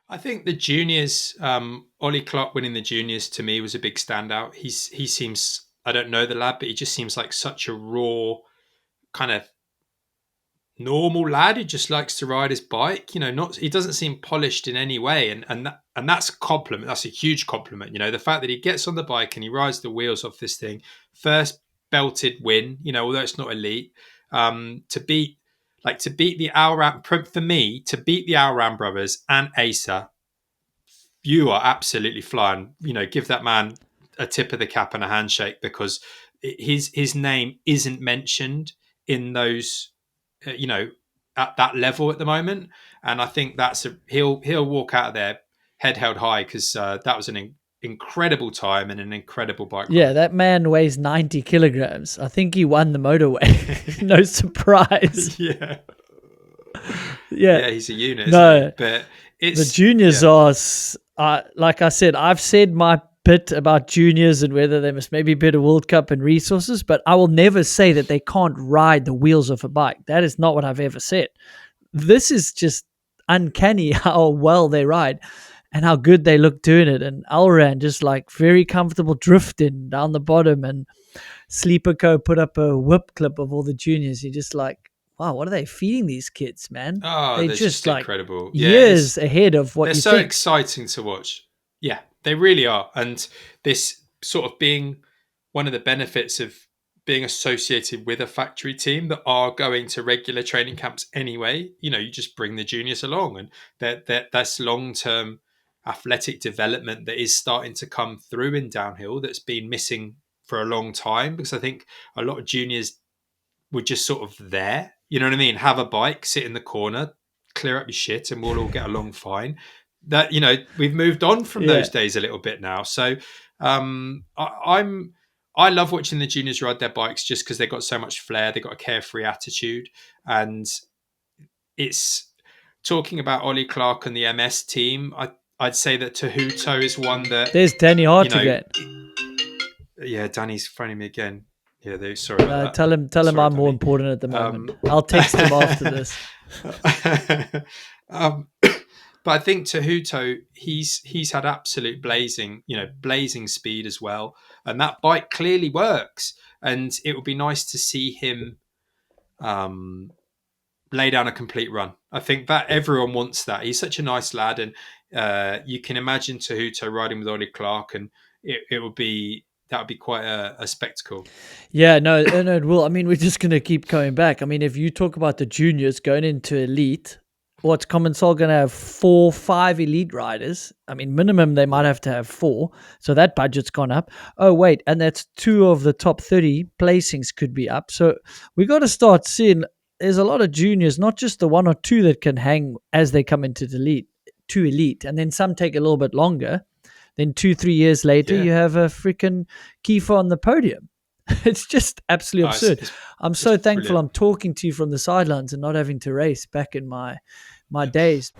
I think the juniors, Ollie Clark winning the juniors to me was a big standout. He seems, I don't know the lad, but he just seems like such a raw kind of normal lad who just likes to ride his bike. Not he doesn't seem polished in any way, and that's a compliment. That's a huge compliment. The fact that he gets on the bike and he rides the wheels off this thing, first belted win. Although it's not elite, to beat the Alram for me to beat the Alram brothers and Asa, you are absolutely flying. Give that man a tip of the cap and a handshake, because his name isn't mentioned in those, at that level at the moment. And I think he'll walk out of there head held high, because that was an incredible time and an incredible bike ride. Yeah, that man weighs 90 kilograms. I think he won the motorway. No surprise. Yeah, he's a unit. No, but the juniors are, like I said, I've said my bit about juniors and whether they must maybe bid a World Cup and resources, but I will never say that they can't ride the wheels of a bike. That is not what I've ever said. This is just uncanny how well they ride and how good they look doing it. And Alran just like very comfortable drifting down the bottom, and Sleeper Co put up a whip clip of all the juniors. You're just like, wow, what are they feeding these kids, man? Oh, they're just like incredible. Years ahead of what you think. They're so exciting to watch. Yeah, they really are. And this sort of being one of the benefits of being associated with a factory team that are going to regular training camps anyway. You just bring the juniors along, and that's long-term athletic development that is starting to come through in downhill that's been missing for a long time, because I think a lot of juniors were just sort of there. You know what I mean? Have a bike, sit in the corner, clear up your shit, and we'll all get along fine. That we've moved on from those days a little bit now. So I love watching the juniors ride their bikes, just because they've got so much flair. They've got a carefree attitude, and it's talking about Ollie Clark and the MS team. I'd say that Tahuto is one that. There's Danny Hart again. Yeah, Danny's phoning me again. Yeah, sorry about that. Tell him I'm more important at the moment. I'll text him after this. But I think Tahuto, he's had absolute blazing speed as well, and that bike clearly works. And it would be nice to see him lay down a complete run. I think that everyone wants that. He's such a nice lad, and you can imagine Tahuto riding with Ollie Clark, and it would be. That would be quite a spectacle. Yeah, no, it will. I mean, we're just going to keep going back. I mean, if you talk about the juniors going into elite, what's Commensal going to have 4-5 elite riders? I mean, minimum they might have to have 4. So that budget's gone up. Oh, wait. And that's 2 of the top 30 placings could be up. So we got to start seeing there's a lot of juniors, not just the 1 or 2 that can hang as they come into the elite. And then some take a little bit longer. Then 2-3 years later, you have a freaking Kiefer on the podium. It's just absolutely absurd. I'm so thankful brilliant. I'm talking to you from the sidelines and not having to race back in my days.